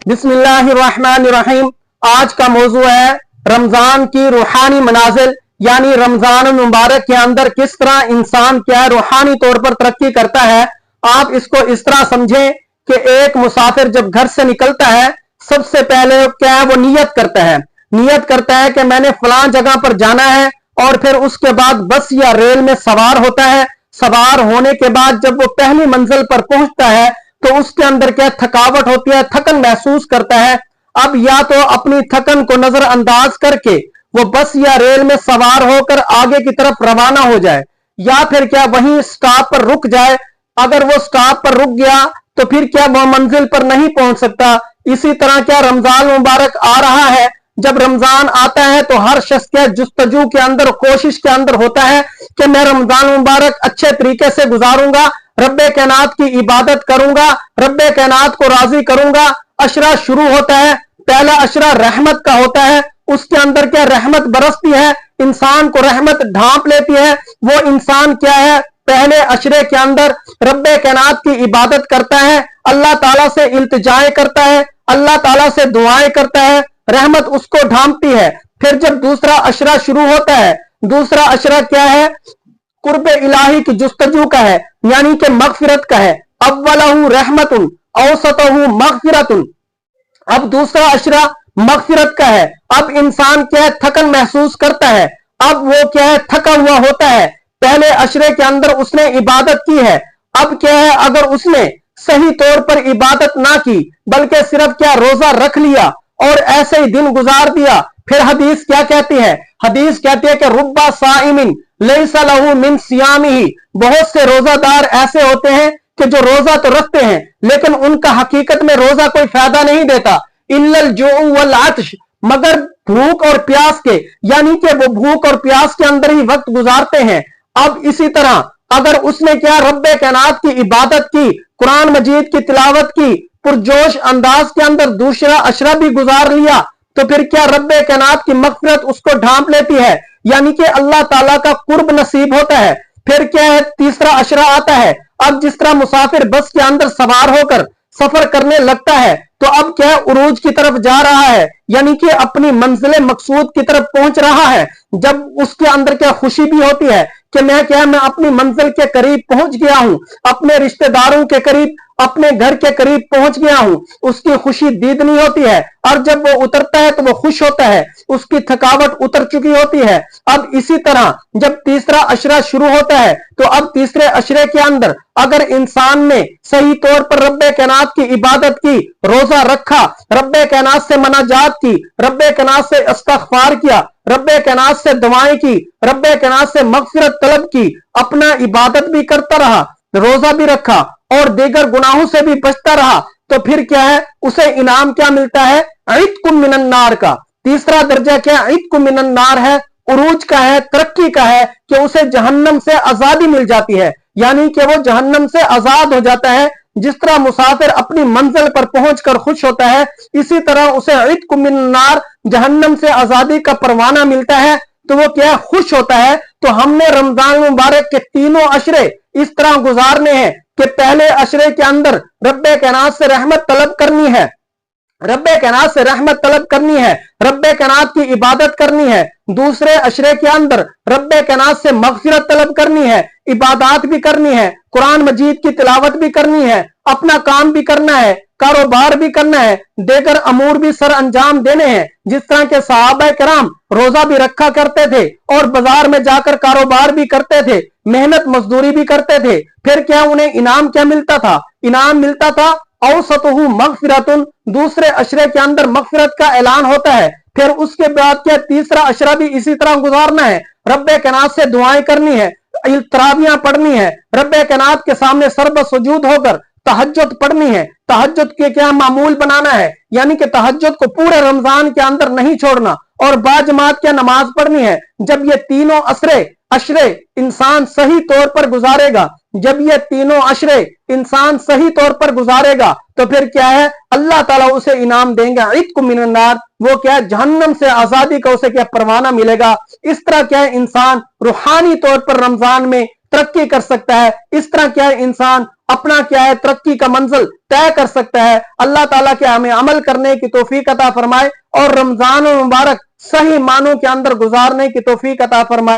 بسم اللہ الرحمن الرحیم۔ آج کا موضوع ہے رمضان کی روحانی منازل، یعنی رمضان المبارک کے اندر کس طرح انسان کیا ہے روحانی طور پر ترقی کرتا ہے۔ آپ اس کو اس طرح سمجھیں کہ ایک مسافر جب گھر سے نکلتا ہے سب سے پہلے کیا ہے وہ نیت کرتا ہے کہ میں نے فلاں جگہ پر جانا ہے، اور پھر اس کے بعد بس یا ریل میں سوار ہوتا ہے۔ سوار ہونے کے بعد جب وہ پہلی منزل پر پہنچتا ہے تو اس کے اندر کیا تھکاوٹ ہوتی ہے، تھکن محسوس کرتا ہے۔ اب یا تو اپنی تھکن کو نظر انداز کر کے وہ بس یا ریل میں سوار ہو کر آگے کی طرف روانہ ہو جائے، یا پھر کیا وہیں سٹاپ پر رک جائے۔ اگر وہ سٹاپ پر رک گیا تو پھر کیا وہ منزل پر نہیں پہنچ سکتا۔ اسی طرح کیا رمضان مبارک آ رہا ہے، جب رمضان آتا ہے تو ہر شخص کیا جستجو کے اندر، کوشش کے اندر ہوتا ہے کہ میں رمضان مبارک اچھے طریقے سے گزاروں گا، رب کائنات کی عبادت کروں گا، رب کائنات کو راضی کروں گا۔ عشرہ شروع ہوتا ہے، پہلا عشرہ رحمت کا ہوتا ہے، اس کے اندر کیا رحمت برستی ہے، انسان کو رحمت ڈھانپ لیتی ہے۔ وہ انسان کیا ہے پہلے عشرے کے اندر رب کائنات کی عبادت کرتا ہے، اللہ تعالیٰ سے التجائے کرتا ہے، اللہ تعالیٰ سے دعائیں کرتا ہے، رحمت اس کو ڈھانپتی ہے۔ پھر جب دوسرا عشرہ شروع ہوتا ہے، دوسرا عشرہ کیا ہے قرب الہی کی جستجو کا ہے، یعنی کہ مغفرت کا ہے۔ اولہ رحمت اوسطہ مغفرت، اب دوسرا عشرہ مغفرت کا ہے۔ اب انسان کیا ہے تھکن محسوس کرتا ہے، اب وہ کیا ہے تھکا ہوا ہوتا ہے۔ پہلے عشرے کے اندر اس نے عبادت کی ہے، اب کیا ہے اگر اس نے صحیح طور پر عبادت نہ کی بلکہ صرف کیا روزہ رکھ لیا اور ایسے ہی دن گزار دیا، پھر حدیث کیا کہتی ہے؟ حدیث کہتی ہے کہ ربا صائم لیس لہ من صیامہ، بہت سے روزہ دار ایسے ہوتے ہیں کہ جو روزہ تو رکھتے ہیں لیکن ان کا حقیقت میں روزہ کوئی فائدہ نہیں دیتا، الا الجوع والعطش، مگر بھوک اور پیاس کے، یعنی کہ وہ بھوک اور پیاس کے اندر ہی وقت گزارتے ہیں۔ اب اسی طرح اگر اس نے کیا رب کائنات کی عبادت کی، قرآن مجید کی تلاوت کی، پرجوش انداز کے اندر دوسرا عشرہ بھی گزار لیا، تو پھر کیا رب کائنات کی مغفرت اس کو ڈھانپ لیتی ہے، یعنی کہ اللہ تعالیٰ کا قرب نصیب ہوتا ہے۔ پھر کیا ہے تیسرا عشرہ آتا ہے۔ اب جس طرح مسافر بس کے اندر سوار ہو کر سفر کرنے لگتا ہے تو اب کیا ہے عروج کی طرف جا رہا ہے، یعنی کہ اپنی منزل مقصود کی طرف پہنچ رہا ہے۔ جب اس کے اندر کیا خوشی بھی ہوتی ہے کہ میں اپنی منزل کے قریب پہنچ گیا ہوں، اپنے رشتہ داروں کے قریب، اپنے گھر کے قریب پہنچ گیا ہوں، اس کی خوشی دیدنی ہوتی ہے۔ اور جب وہ اترتا ہے تو وہ خوش ہوتا ہے، اس کی تھکاوٹ اتر چکی ہوتی ہے۔ اب اسی طرح جب تیسرا عشرہ شروع ہوتا ہے تو اب تیسرے عشرے کے اندر اگر انسان نے صحیح طور پر رب کائنات کی عبادت کی، روزہ رکھا، رب کائنات سے مناجات کی، رب کائنات سے استغفار کیا، رب کائنات سے دعائیں کی، رب کائنات سے مغفرت طلب کی، اپنا عبادت بھی کرتا رہا، روزہ بھی رکھا اور دیگر گناہوں سے بھی بچتا رہا، تو پھر کیا ہے اسے انعام کیا ملتا ہے؟ عتق من النار کا۔ تیسرا درجہ کیا عتق من النار ہے، عروج کا ہے، ترقی کا ہے کہ اسے جہنم سے آزادی مل جاتی ہے، یعنی کہ وہ جہنم سے آزاد ہو جاتا ہے۔ جس طرح مسافر اپنی منزل پر پہنچ کر خوش ہوتا ہے، اسی طرح اسے عتق من النار، جہنم سے آزادی کا پروانہ ملتا ہے، تو وہ کیا خوش ہوتا ہے۔ تو ہم نے رمضان مبارک کے تینوں عشرے اس طرح گزارنے ہیں کہ پہلے عشرے کے اندر رب کائنات سے رحمت طلب کرنی ہے، رب کائنات سے رحمت طلب کرنی ہے، رب کائنات کی عبادت کرنی ہے۔ دوسرے عشرے کے اندر رب کائنات سے مغفرت طلب کرنی ہے، عبادات بھی کرنی ہے، قرآن مجید کی تلاوت بھی کرنی ہے، اپنا کام بھی کرنا ہے، کاروبار بھی کرنا ہے، دیگر امور بھی سر انجام دینے ہیں۔ جس طرح کے صحابہ کرام روزہ بھی رکھا کرتے تھے اور بازار میں جا کر کاروبار بھی کرتے تھے، محنت مزدوری بھی کرتے تھے، پھر کیا انہیں انعام کیا ملتا تھا؟ انعام ملتا تھا اوسطہ مغفرت، دوسرے عشرے کے اندر مغفرت کا اعلان ہوتا ہے۔ پھر اس کے بعد کیا تیسرا عشرہ بھی اسی طرح گزارنا ہے، رب کائنات سے دعائیں کرنی ہے، تراویحاں پڑھنی ہے، رب کائنات کے سامنے سرب سجود ہو کر تہجد پڑھنی ہے، تہجد کے کیا معمول بنانا ہے، یعنی کہ تہجد کو پورے رمضان کے اندر نہیں چھوڑنا، اور باجماعت کیا نماز پڑھنی ہے۔ جب یہ تینوں عشرے انسان صحیح طور پر گزارے گا، جب یہ تینوں عشرے انسان صحیح طور پر گزارے گا تو پھر کیا ہے اللہ تعالیٰ اسے انعام دیں گے عتق من النار، وہ کیا جہنم سے آزادی کا اسے کیا پروانہ ملے گا۔ اس طرح کیا ہے انسان روحانی طور پر رمضان میں ترقی کر سکتا ہے، اس طرح کیا ہے انسان اپنا کیا ہے ترقی کا منزل طے کر سکتا ہے۔ اللہ تعالیٰ کیا ہمیں عمل کرنے کی توفیق عطا فرمائے اور رمضان المبارک صحیح معنوں کے اندر گزارنے کی توفیق عطا فرمائے۔